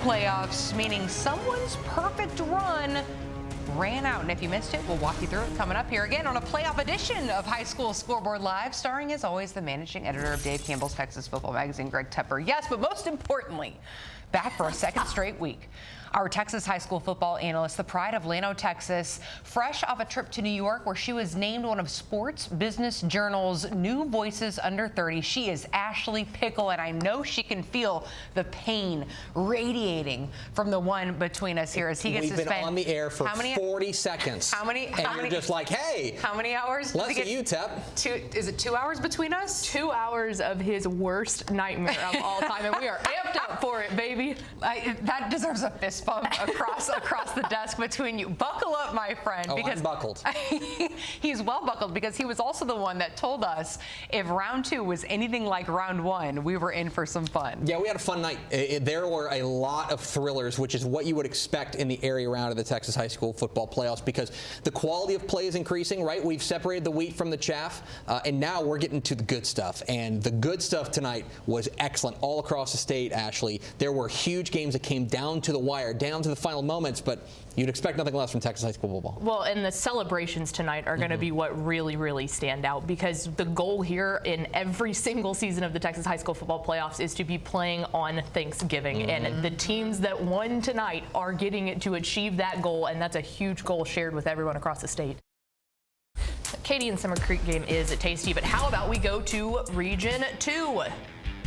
playoffs, meaning someone's perfect run ran out. And if you missed it, we'll walk you through it coming up here again on a playoff edition of High School Scoreboard Live, starring as always the managing editor of Dave Campbell's Texas Football Magazine, Greg Tepper. Yes, but most importantly, back for a second straight week. Our Texas high school football analyst, the pride of Llano, Texas, fresh off a trip to New York where she was named one of Sports Business Journal's New Voices Under 30. She is Ashley Pickle, and I know she can feel the pain radiating from the one between us here as he gets to spend. We've been on the air for 40 seconds. You're just like, hey. How many hours? Less of you, Tep. Is it 2 hours between us? 2 hours of his worst nightmare of all time, and we are amped up for it, baby. That deserves a fist bump across the desk between you. Buckle up, my friend. Because I'm buckled. He's well buckled because he was also the one that told us if round 2 was anything like round 1, we were in for some fun. Yeah, we had a fun night. There were a lot of thrillers, which is what you would expect in the area round of the Texas high school football playoffs because the quality of play is increasing, right? We've separated the wheat from the chaff, and now we're getting to the good stuff. And the good stuff tonight was excellent all across the state, Ashley. There were huge games that came down to the wire, down to the final moments, but you'd expect nothing less from Texas high school football. Well, and the celebrations tonight are going to be what really stand out because the goal here in every single season of the Texas high school football playoffs is to be playing on Thanksgiving. And the teams that won tonight are getting it to achieve that goal, and that's a huge goal shared with everyone across the state. Katy and Summer Creek game is tasty, but how about we go to Region 2?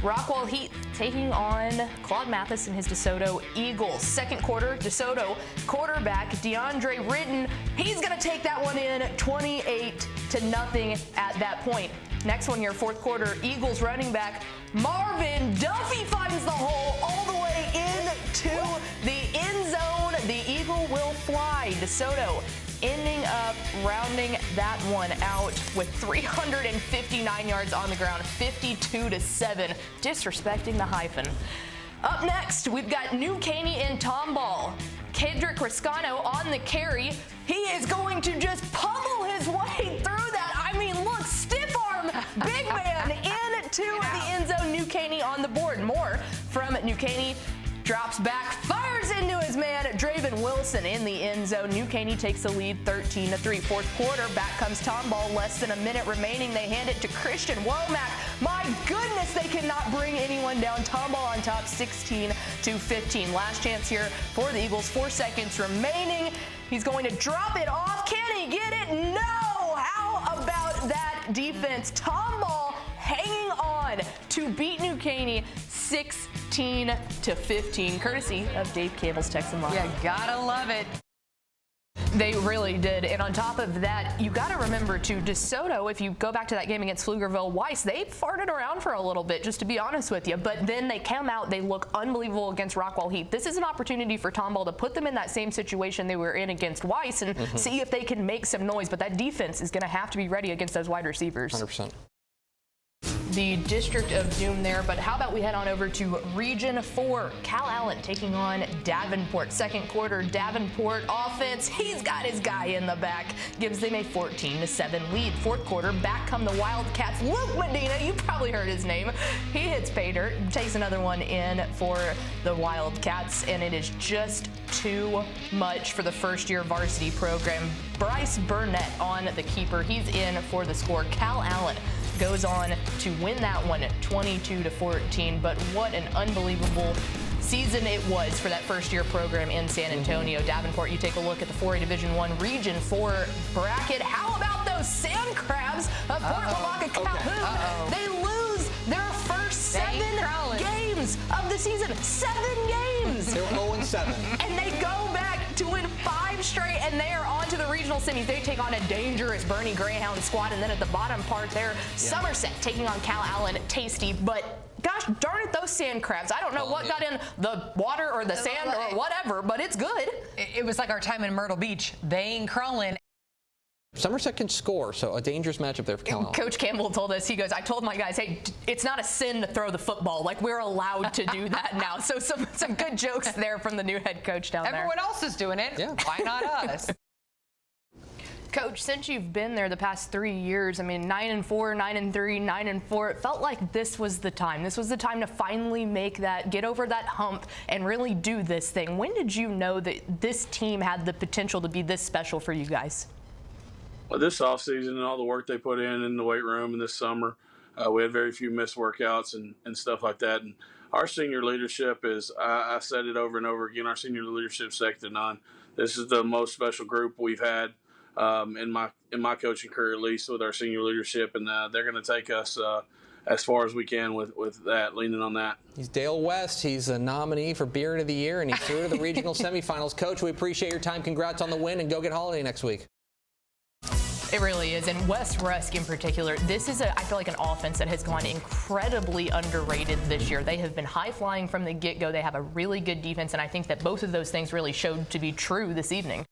Rockwall Heat taking on Claude Mathis and his DeSoto Eagles. Second quarter, DeSoto quarterback DeAndre Ridden, he's going to take that one in 28-0 at that point. Next one here, fourth quarter, Eagles running back Marvin Duffy finds the hole all the way into the end zone. The Eagle will fly. DeSoto ending up rounding that one out with 359 yards on the ground, 52-7, disrespecting the hyphen. Up next, we've got New Caney and Tomball. Kendrick Riscano on the carry. He is going to just pummel his way through that. I mean, look, stiff arm, big man into the end zone. New Caney on the board. More from New Caney. Drops back, fires into his man, Draven Wilson in the end zone. New Caney takes the lead 13-3. Fourth quarter, back comes Tomball. Less than a minute remaining. They hand it to Christian Womack. My goodness, they cannot bring anyone down. Tomball on top, 16-15. Last chance here for the Eagles. 4 seconds remaining. He's going to drop it off. Can he get it? No! How about that defense? Tomball hanging on to beat New Caney 16-15, courtesy of Dave Campbell's Texan Live. You gotta love it. They really did. And on top of that, you got to remember, too, DeSoto, if you go back to that game against Pflugerville-Weiss, they farted around for a little bit, just to be honest with you. But then they come out, they look unbelievable against Rockwall Heat. This is an opportunity for Tomball to put them in that same situation they were in against Weiss and see if they can make some noise. But that defense is going to have to be ready against those wide receivers. 100%. The District of Doom there, but how about we head on over to Region 4. Cal Allen taking on Davenport. Second quarter, Davenport offense. He's got his guy in the back. Gives them a 14-7 lead. Fourth quarter, back come the Wildcats. Luke Medina, you probably heard his name. He hits pay dirt, takes another one in for the Wildcats, and it is just too much for the first-year varsity program. Bryce Burnett on the keeper. He's in for the score. Cal Allen goes on to win that one 22-14, but what an unbelievable season it was for that first-year program in San Antonio. Davenport, you take a look at the 4A Division I Region 4 bracket. How about those Sand Crabs of Port Lavaca Calhoun? They lose their first 7 games of the season. 7 games! They were 0-7. And they go back to win 5 straight, and they are on to the regional semis. They take on a dangerous Bernie Greyhound squad, and then at the bottom part there, Somerset taking on Cal Allen. Tasty, but gosh darn it, those Sand Crabs. I don't know what got in the water or the sand or whatever, but it's good. It was like our time in Myrtle Beach. They ain't crawling. Somerset can score, so a dangerous matchup there for Cal Allen. Coach Campbell told us, he goes, I told my guys, hey, it's not a sin to throw the football. Like, we're allowed to do that now. So some good jokes there from the new head coach down there. Everyone else is doing it. Yeah. Why not us? Coach, since you've been there the past 3 years, I mean, 9-4, 9-3, 9-4, it felt like this was the time. This was the time to finally get over that hump and really do this thing. When did you know that this team had the potential to be this special for you guys? Well, this offseason and all the work they put in the weight room and this summer, we had very few missed workouts and stuff like that. And our senior leadership is, I said it over and over again, our senior leadership second to none. This is the most special group we've had in my coaching career, at least with our senior leadership, and they're going to take us as far as we can with that, leaning on that. He's Dale West. He's a nominee for Beard of the Year, and he's through to the regional semifinals. Coach, we appreciate your time. Congrats on the win, and go get Holiday next week. It really is, and West Rusk in particular, this is, I feel like, an offense that has gone incredibly underrated this year. They have been high-flying from the get-go. They have a really good defense, and I think that both of those things really showed to be true this evening.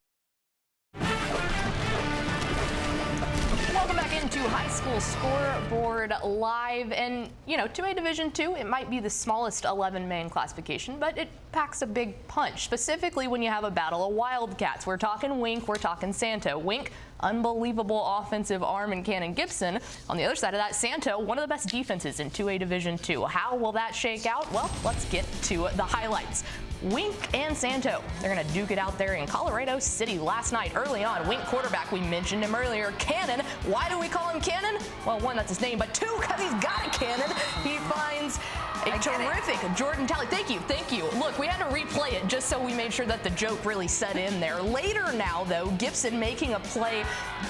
Welcome back into High School Scoreboard Live, and, you know, 2A Division II, it might be the smallest 11-man classification, but it packs a big punch, specifically when you have a battle of Wildcats. We're talking Wink, we're talking Santo. Wink, unbelievable offensive arm in Cannon Gibson. On the other side of that, Santo, one of the best defenses in 2A Division II. How will that shake out? Well, let's get to the highlights. Wink and Santo, they're going to duke it out there in Colorado City last night. Early on, Wink quarterback, we mentioned him earlier, Cannon. Why do we call him Cannon? Well, one, that's his name, but two, because he's got a cannon. He finds a terrific Jordan Talley. Thank you, thank you. Look, we had to replay it just so we made sure that the joke really set in there. Later now, though, Gibson making a play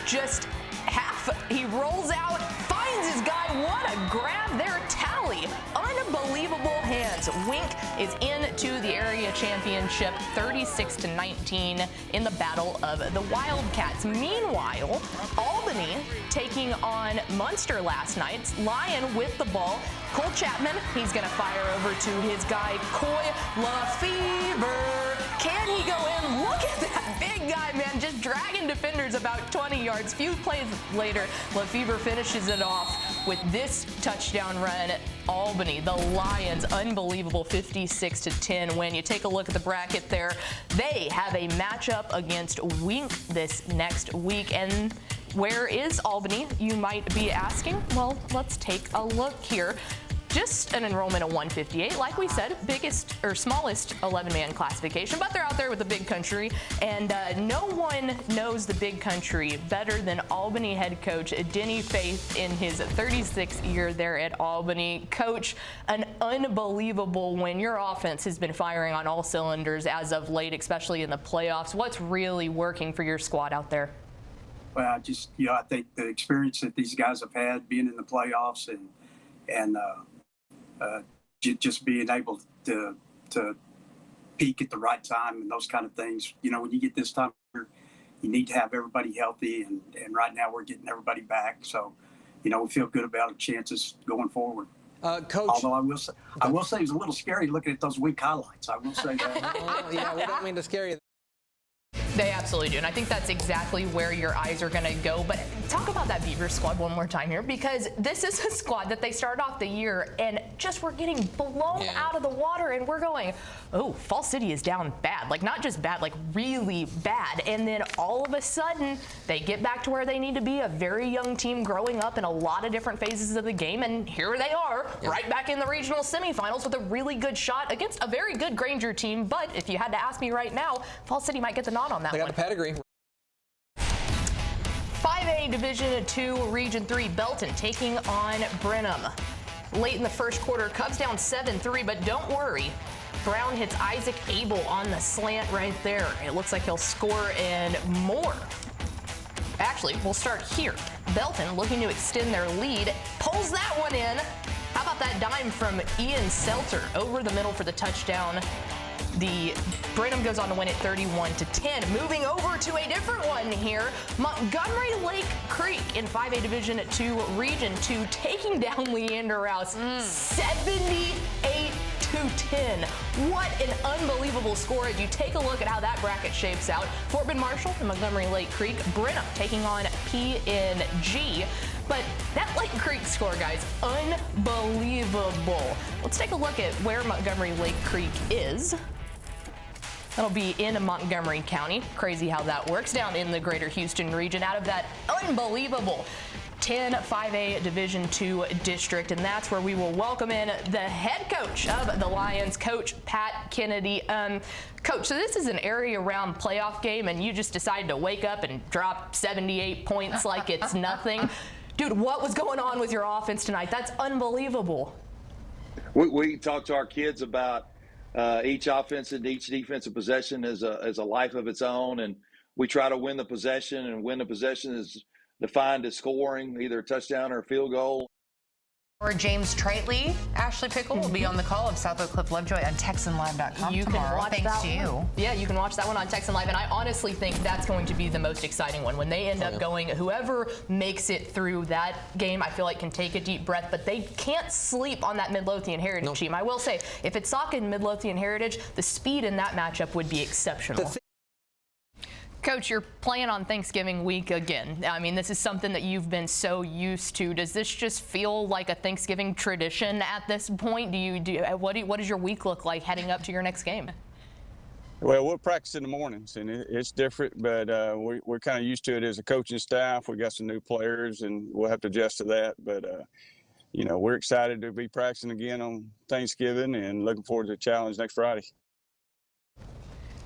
just half. He rolls out, finds his guy. What a grab there, Talley. Unbelievable hands. Wink is into the area championship 36-19 in the battle of the Wildcats. Meanwhile, Albany taking on Munster last night. Lion with the ball. Cole Chapman, he's going to fire over to his guy, Coy Lefevre. Can he go in? Look at that big guy, man, just dragging defenders about 20 yards. Few plays later, Lefevre finishes it off with this touchdown run. Albany, the Lions, unbelievable 56-10 win. You take a look at the bracket there. They have a matchup against Wink this next week. And where is Albany, you might be asking? Well, let's take a look here. Just an enrollment of 158, like we said, biggest or smallest 11-man classification, but they're out there with the big country, and no one knows the big country better than Albany head coach Denny Faith in his 36th year there at Albany. Coach, an unbelievable win. Your offense has been firing on all cylinders as of late, especially in the playoffs. What's really working for your squad out there? Well, I think the experience that these guys have had being in the playoffs and just being able to peak at the right time and those kind of things. You know, when you get this time, you need to have everybody healthy, and right now we're getting everybody back. So, you know, we feel good about our chances going forward. Coach, although I will say it was a little scary looking at those weak highlights. I will say that. Yeah, we don't mean to scare you. They absolutely do, and I think that's exactly where your eyes are going to go. But talk about that Beaver squad one more time here, because this is a squad that they started off the year and just were getting blown out of the water, and we're going, oh, Fall City is down bad. Like, not just bad, like really bad. And then all of a sudden, they get back to where they need to be, a very young team growing up in a lot of different phases of the game, and here they are, right back in the regional semifinals with a really good shot against a very good Granger team. But if you had to ask me right now, Fall City might get the nod on that. They got the pedigree. 5A Division II Region 3, Belton taking on Brenham. Late in the first quarter, Cubs down 7-3, but don't worry. Brown hits Isaac Abel on the slant right there. It looks like he'll score and more. Actually, we'll start here. Belton looking to extend their lead, pulls that one in. How about that dime from Ian Seltzer over the middle for the touchdown? The Brenham goes on to win it 31-10. Moving over to a different one here. Montgomery Lake Creek in 5A Division II Region 2 taking down Leander Rouse 78-10. What an unbelievable score as you take a look at how that bracket shapes out. Fort Bend Marshall and Montgomery Lake Creek. Brenham taking on PNG. But that Lake Creek score, guys, unbelievable. Let's take a look at where Montgomery Lake Creek is. That'll be in Montgomery County. Crazy how that works down in the greater Houston region out of that unbelievable 10 5A Division II district, and that's where we will welcome in the head coach of the Lions, Coach Pat Kennedy. Coach, so this is an area-round playoff game, and you just decided to wake up and drop 78 points like it's nothing. Dude, what was going on with your offense tonight? That's unbelievable. We talk to our kids about each offense and each defensive possession as a life of its own, and we try to win the possession, and win the possession is defined as scoring, either a touchdown or a field goal. Or James Traitley, Ashley Pickle will be on the call of South Oak Cliff Lovejoy on TexanLive.com You tomorrow. can watch Thanks that to you. one. Yeah, you can watch that one on Texan Live, and I honestly think that's going to be the most exciting one. When they end up going, whoever makes it through that game, I feel like can take a deep breath, but they can't sleep on that Midlothian Heritage team. I will say, if it's Sauk and Midlothian Heritage, the speed in that matchup would be exceptional. Coach, you're playing on Thanksgiving week again. I mean, this is something that you've been so used to. Does this just feel like a Thanksgiving tradition at this point? What does your week look like heading up to your next game? Well, we'll practice in the mornings, and it's different, but we're kind of used to it as a coaching staff. We got some new players, and we'll have to adjust to that. But you know, we're excited to be practicing again on Thanksgiving, and looking forward to the challenge next Friday.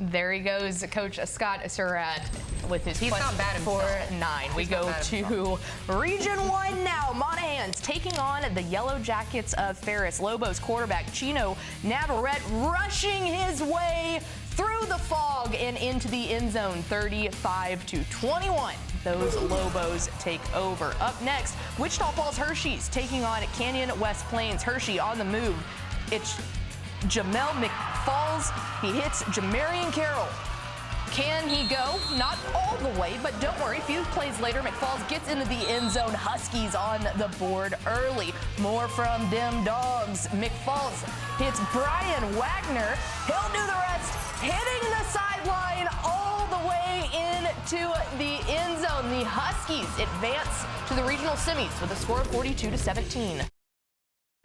There he goes, Coach Scott Surratt with his He's not bad himself. 4-9. We go to Region 1 now. Monahans taking on the Yellow Jackets of Ferris. Lobos quarterback Chino Navarrete rushing his way through the fog and into the end zone, 35-21. Those Lobos take over. Up next, Wichita Falls Hershey's taking on Canyon West Plains. Hershey on the move. It's Jamel McFalls. He hits Jamarian Carroll. Can he go? Not all the way, but don't worry. A few plays later, McFalls gets into the end zone. Huskies on the board early. More from them dogs. McFalls hits Brian Wagner. He'll do the rest, hitting the sideline all the way into the end zone. The Huskies advance to the regional semis with a score of 42-17.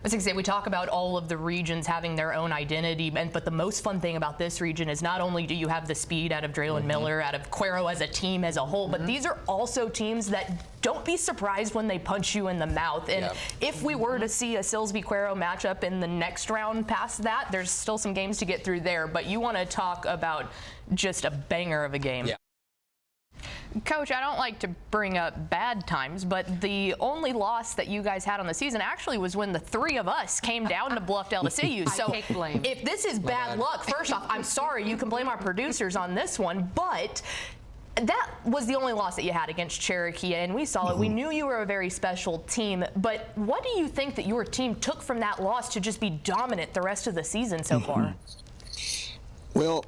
As I say, we talk about all of the regions having their own identity, but the most fun thing about this region is not only do you have the speed out of Draylen Miller, out of Cuero as a team as a whole, but these are also teams that don't be surprised when they punch you in the mouth. And if we were to see a Silsby-Cuero matchup in the next round past that, there's still some games to get through there. But you want to talk about just a banger of a game. Yeah. Coach, I don't like to bring up bad times, but the only loss that you guys had on the season actually was when the three of us came down to Bluffdale to see you. So take blame. If this is bad luck, first off, I'm sorry. You can blame our producers on this one, but that was the only loss that you had against Cherokee, and we saw it. We knew you were a very special team, but what do you think that your team took from that loss to just be dominant the rest of the season so far? Well,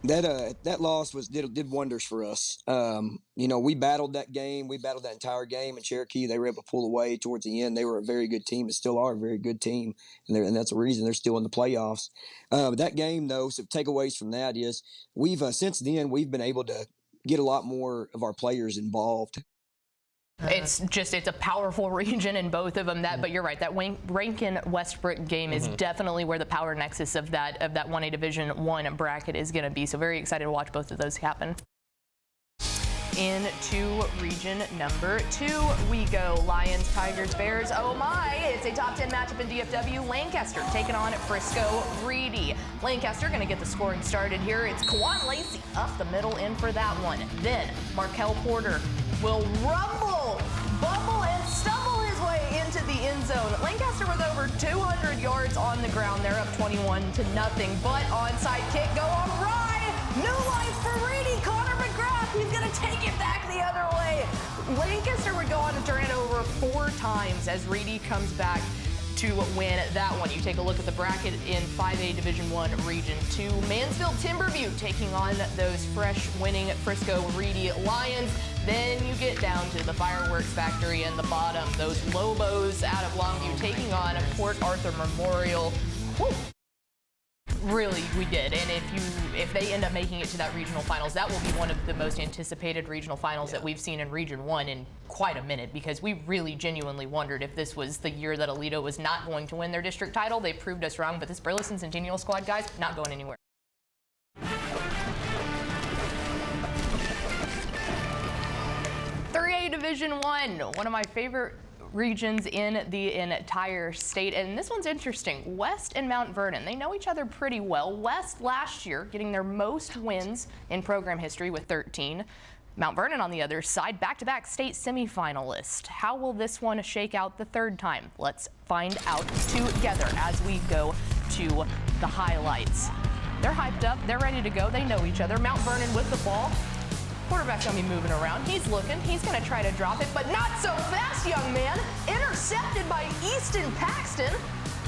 that loss did wonders for us. You know, we battled that game. We battled that entire game. And Cherokee, they were able to pull away towards the end. They were a very good team and still are a very good team. And that's the reason they're still in the playoffs. That game, though, some takeaways from that is we've since then we've been able to get a lot more of our players involved. It's a powerful region in both of them. But you're right. That Rankin-Westbrook game is definitely where the power nexus of that 1A Division I bracket is going to be. So very excited to watch both of those happen. Into region number 2 we go. Lions, Tigers, Bears. Oh my, it's a top 10 matchup in DFW. Lancaster taking on Frisco Reedy. Lancaster going to get the scoring started here. It's Kawan Lacey up the middle in for that one. Then Markel Porter will rumble, bumble, and stumble his way into the end zone. Lancaster with over 200 yards on the ground. They're up 21-0. But onside kick go on Rye. New life for Reedy. Connor McGrath. He's going to take it back the other way. Lancaster would go on to turn it over 4 times as Reedy comes back to win that one. You take a look at the bracket in 5A Division I Region 2. Mansfield Timberview taking on those fresh winning Frisco Reedy Lions. Then you get down to the Fireworks Factory in the bottom. Those Lobos out of Longview taking on Port Arthur Memorial. Woo. Really, we did. And if they end up making it to that regional finals, that will be one of the most anticipated regional finals that we've seen in Region 1 in quite a minute, because we really genuinely wondered if this was the year that Aledo was not going to win their district title. They proved us wrong, but this Burleson Centennial squad, guys, not going anywhere. 2A Division I, one of my favorite regions in the entire state. And this one's interesting. West and Mount Vernon, they know each other pretty well. West last year getting their most wins in program history with 13. Mount Vernon on the other side, back-to-back state semifinalist. How will this one shake out the third time? Let's find out together as we go to the highlights. They're hyped up, they're ready to go, they know each other. Mount Vernon with the ball. Quarterback's gonna be moving around. He's looking, he's gonna try to drop it, but not so fast, young man. Intercepted by Easton Paxton.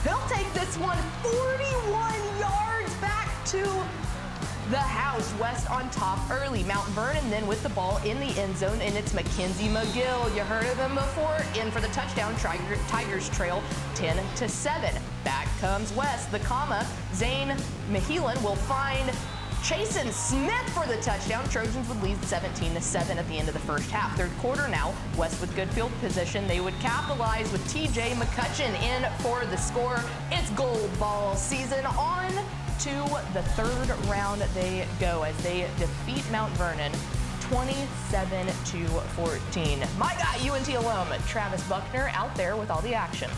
He'll take this one 41 yards back to the house. West on top early. Mount Vernon then with the ball in the end zone, and it's Mackenzie McGill. You heard of him before. In for the touchdown. Tigers trail 10-7. Back comes West. The comma. Zane Mahelan will find Chasen Smith for the touchdown. Trojans would lead 17-7 at the end of the first half. Third quarter now. West with good field position. They would capitalize with TJ McCutcheon in for the score. It's gold ball season. On to the third round they go as they defeat Mount Vernon 27-14. My guy, UNT alum Travis Buckner out there with all the action.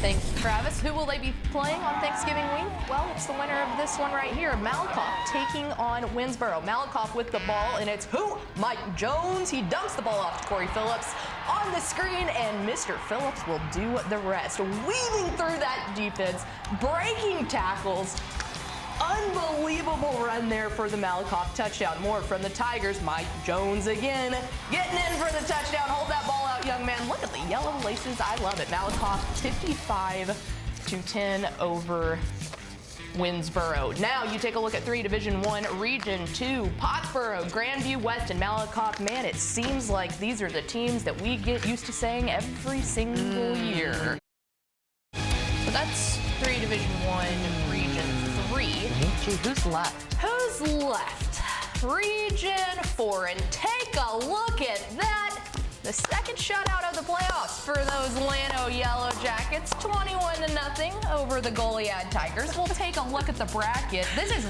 Thanks, Travis. Who will they be playing on Thanksgiving week? Well, it's the winner of this one right here. Malakoff taking on Winsboro. Malakoff with the ball, and it's who? Mike Jones. He dumps the ball off to Corey Phillips on the screen, and Mr. Phillips will do the rest. Weaving through that defense, breaking tackles. Unbelievable run there for the Malakoff touchdown. More from the Tigers. Mike Jones again getting in for the touchdown. Hold that ball out, young man. Look at the yellow laces. I love it. Malakoff 55-10 over Winsboro. Now you take a look at 3 Division I, Region 2, Pottsboro, Grandview West, and Malakoff. Man, it seems like these are the teams that we get used to saying every single year. So that's 3 Division I, Region 3. Gee, who's left? Who's left? Region 4, and take a look at that. The second shutout of the playoffs for those Llano Yellow Jackets, 21-0 over the Goliad Tigers. We'll take a look at the bracket. This is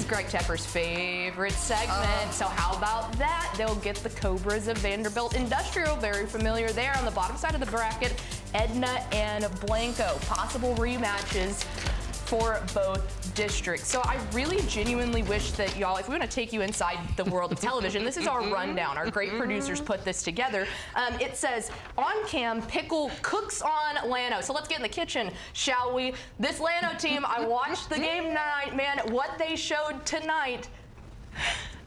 Greg Tepper's favorite segment. So how about that? They'll get the Cobras of Vanderbilt Industrial, very familiar there on the bottom side of the bracket. Edna and Blanco, possible rematches for both districts. So I really genuinely wish that y'all, if we want to take you inside the world of television, this is our rundown. Our great producers put this together. It says, on cam, Pickle cooks on Llano. So let's get in the kitchen, shall we? This Llano team, I watched the game tonight, man. What they showed tonight,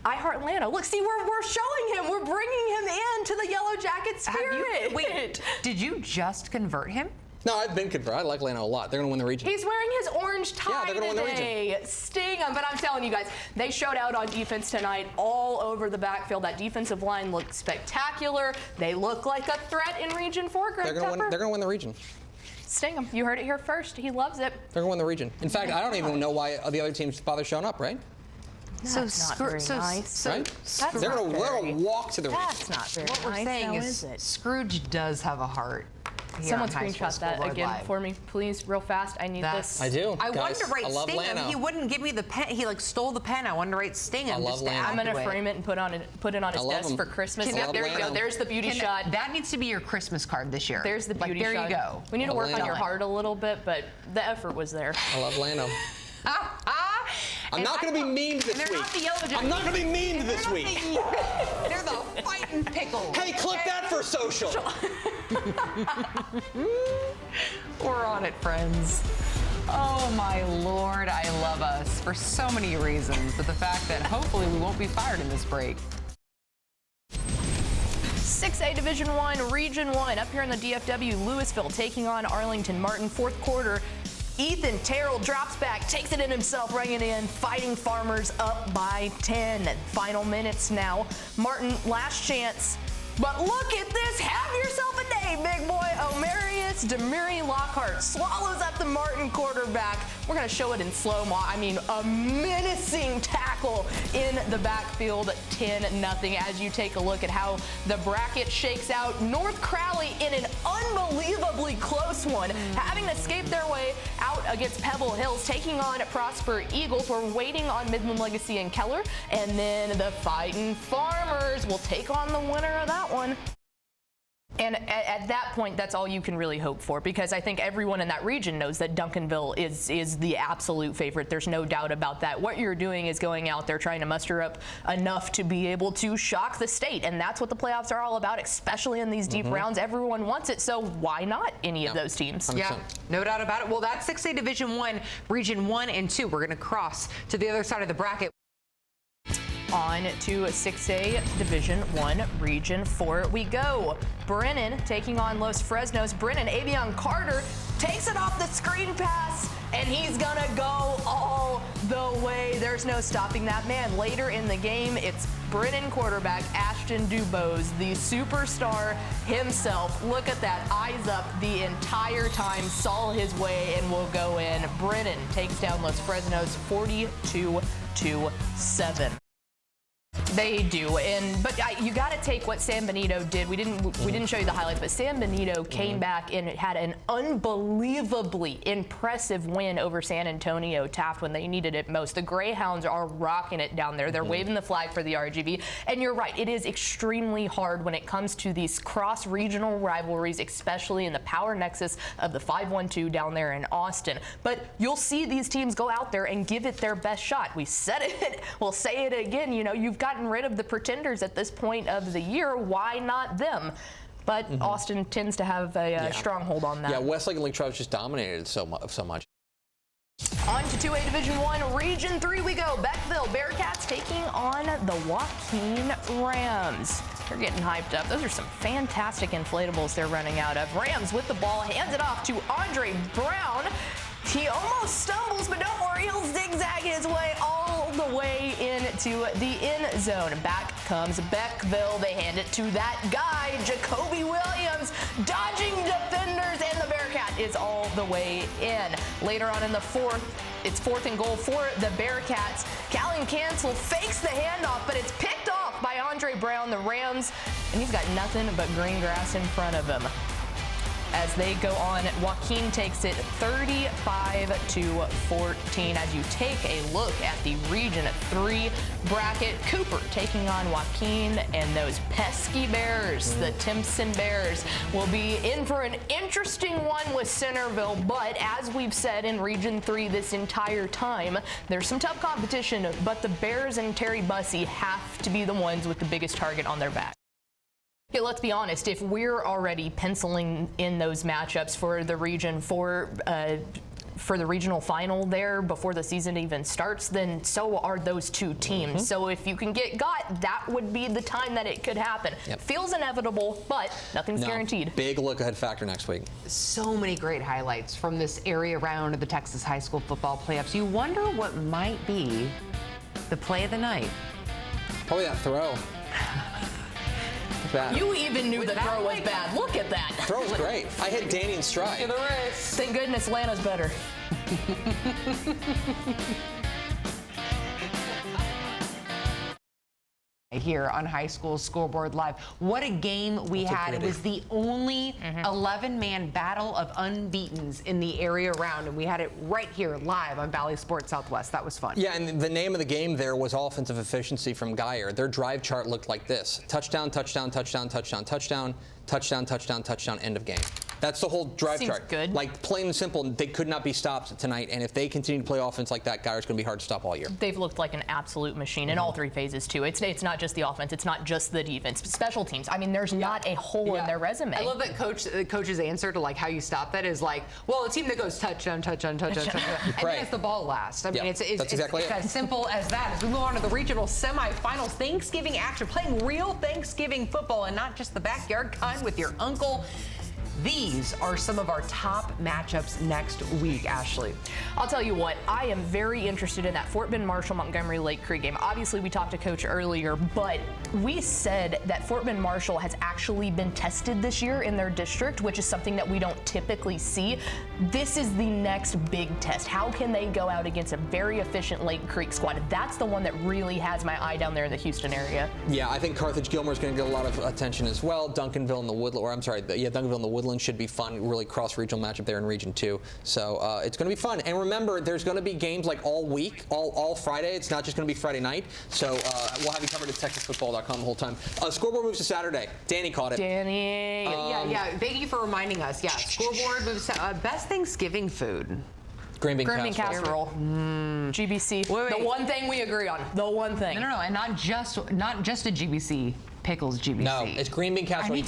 I heart Llano. Look, see, we're showing him. We're bringing him into the Yellow Jacket spirit. Wait, did you just convert him? No, I've been converted. I like Llano a lot. They're going to win the region. He's wearing his orange tie they're gonna win the today. Sting him. But I'm telling you guys, they showed out on defense tonight all over the backfield. That defensive line looked spectacular. They look like a threat in Region 4, Greg They're going to win the region. Sting him. You heard it here first. He loves it. They're going to win the region. In fact, I don't even know why the other teams bother showing up, right? That's not very nice. Right? They're going to walk to the region. That's not very What we're saying is Scrooge does have a heart. Someone screenshot that again for me, please, real fast. I need this. I do. I wanted to write Sting him. He wouldn't give me the pen. He stole the pen. I wanted to write Sting him. I'm gonna frame it and put it on his desk for Christmas. There you go. There's the beauty shot. That needs to be your Christmas card this year. There's the beauty shot. There you go. We need to work on your heart a little bit, but the effort was there. I love Llano. I'm not going to be mean this week. Not the Yellow Jackets. I'm not going to be mean this week. They're the fighting Pickle. Hey, clip that for social. We're on it, friends. Oh, my Lord, I love us for so many reasons, but the fact that hopefully we won't be fired in this break. 6A Division I, Region 1, up here in the DFW, Louisville taking on Arlington Martin. Fourth quarter, Ethan Terrell drops back, takes it in himself, bringing it in. Fighting Farmers up by 10. Final minutes now. Martin, last chance. But look at this. Have yourself a day Bally, big boy Omarius Demiri Lockhart swallows up the Martin quarterback. We're going to show it in slow-mo. I mean, a menacing tackle in the backfield, 10-0. As you take a look at how the bracket shakes out, North Crowley in an unbelievably close one, having escaped their way out against Pebble Hills, taking on Prosper Eagles. We're waiting on Midland Legacy and Keller, and then the Fightin' Farmers will take on the winner of that one. And at that point, that's all you can really hope for, because I think everyone in that region knows that Duncanville is the absolute favorite. There's no doubt about that. What you're doing is going out there trying to muster up enough to be able to shock the state, and that's what the playoffs are all about, especially in these deep rounds. Everyone wants it, so why not any of those teams? 100%. Yeah, no doubt about it. Well, that's 6A Division I, Region 1 and 2. We're going to cross to the other side of the bracket. On to 6A Division I, Region 4 we go. Brennan taking on Los Fresnos. Brennan, Avion Carter takes it off the screen pass, and he's gonna go all the way. There's no stopping that man. Later in the game, it's Brennan quarterback Ashton Dubose, the superstar himself. Look at that, eyes up the entire time, saw his way and will go in. Brennan takes down Los Fresnos 42-7. They do, but you got to take what San Benito did. We didn't show you the highlights, but San Benito came back and had an unbelievably impressive win over San Antonio Taft when they needed it most. The Greyhounds are rocking it down there. They're waving the flag for the RGV, and you're right. It is extremely hard when it comes to these cross-regional rivalries, especially in the power nexus of the 5-1-2 down there in Austin. But you'll see these teams go out there and give it their best shot. We said it. We'll say it again. You know, you've gotten rid of the pretenders at this point of the year. Why not them? But Austin tends to have a stronghold on that. Yeah, Westlake and Lake Charles just dominated so much. On to 2A Division I, Region 3 we go. Beckville Bearcats taking on the Joaquin Rams. They're getting hyped up. Those are some fantastic inflatables they're running out of. Rams with the ball, hands it off to Andre Brown. He almost stumbles, but don't worry, he'll zigzag his way all the way into the end zone. Back comes Beckville. They hand it to that guy, Jacoby Williams, dodging defenders, and the Bearcat is all the way in. Later on in the fourth, it's 4th and goal for the Bearcats. Callan Cancel fakes the handoff, but it's picked off by Andre Brown, the Rams, and he's got nothing but green grass in front of him. As they go on, Joaquin takes it 35-14. As you take a look at the Region 3 bracket, Cooper taking on Joaquin, and those pesky Bears, the Timpson Bears, will be in for an interesting one with Centerville. But as we've said in Region 3 this entire time, there's some tough competition, but the Bears and Terry Bussey have to be the ones with the biggest target on their back. Yeah, let's be honest, if we're already penciling in those matchups for the Region 4, for the regional final there before the season even starts, then so are those two teams. So if you can get got, that would be the time that it could happen. Feels inevitable, but nothing's guaranteed. Big look-ahead factor next week. So many great highlights from this area round of the Texas high school football playoffs. You wonder what might be the play of the night. Probably that throw. Bad. You even knew the throw was bad. Look at that. Throw was great. I hit Danny in stride. To the wrist. Thank goodness Lana's better. Here on High School Scoreboard Live. What a game we had. It was the only 11-man battle of unbeatens in the area round, and we had it right here live on Bally Sports Southwest. That was fun. Yeah, and the name of the game there was offensive efficiency from Geyer. Their drive chart looked like this: touchdown, touchdown, touchdown, touchdown, touchdown, touchdown, touchdown, touchdown, end of game. That's the whole drive Seems chart. good. Like, plain and simple, they could not be stopped tonight, and if they continue to play offense like that, Geyer's going to be hard to stop all year. They've looked like an absolute machine in all three phases, too. It's not just the offense. It's not just the defense. Special teams. I mean, there's not a hole in their resume. I love that coach's answer to, like, how you stop that is like, well, a team that goes touchdown, touchdown, touchdown, touchdown, and then it's the ball last. I mean, it's exactly as simple as that. As we move on to the regional semifinals, Thanksgiving action, playing real Thanksgiving football and not just the backyard kind with your uncle. These are some of our top matchups next week, Ashley. I'll tell you what, I am very interested in that Fort Bend Marshall Montgomery Lake Creek game. Obviously, we talked to Coach earlier, but we said that Fort Bend Marshall has actually been tested this year in their district, which is something that we don't typically see. This is the next big test. How can they go out against a very efficient Lake Creek squad? That's the one that really has my eye down there in the Houston area. Yeah, I think Carthage-Gilmore is going to get a lot of attention as well. Duncanville and the Woodland, Duncanville and the Woodland should be fun. Really cross-regional matchup there in Region 2. So it's going to be fun. And remember, there's going to be games like all week, all Friday. It's not just going to be Friday night. So we'll have you covered at TexasFootball.com the whole time. Scoreboard moves to Saturday. Danny caught it. Danny. Yeah. Thank you for reminding us. Yeah, Scoreboard moves to best Thanksgiving food. Green bean casserole. GBC. Wait. The one thing we agree on. The one thing. No, and not just a GBC. Pickles GBC. No, it's green bean casserole. You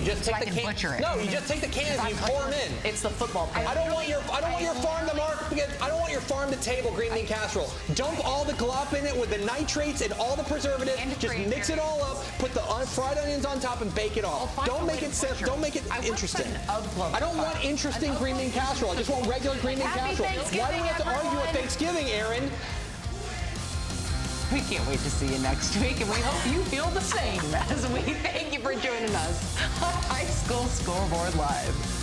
just take the butcher it. No, you just take the cans and you pour them in. It's the football player. I don't want your farm to mark because I don't want your farm to table green bean casserole. Dump all the glop in it with the nitrates and all the preservatives. Just mix it all up. Put the fried onions on top and bake it all. Don't make it interesting. I don't want interesting green bean casserole. I just want regular green bean casserole. Why do we have to argue at Thanksgiving, Aaron? We can't wait to see you next week, and we hope you feel the same as we thank you for joining us on High School Scoreboard Live.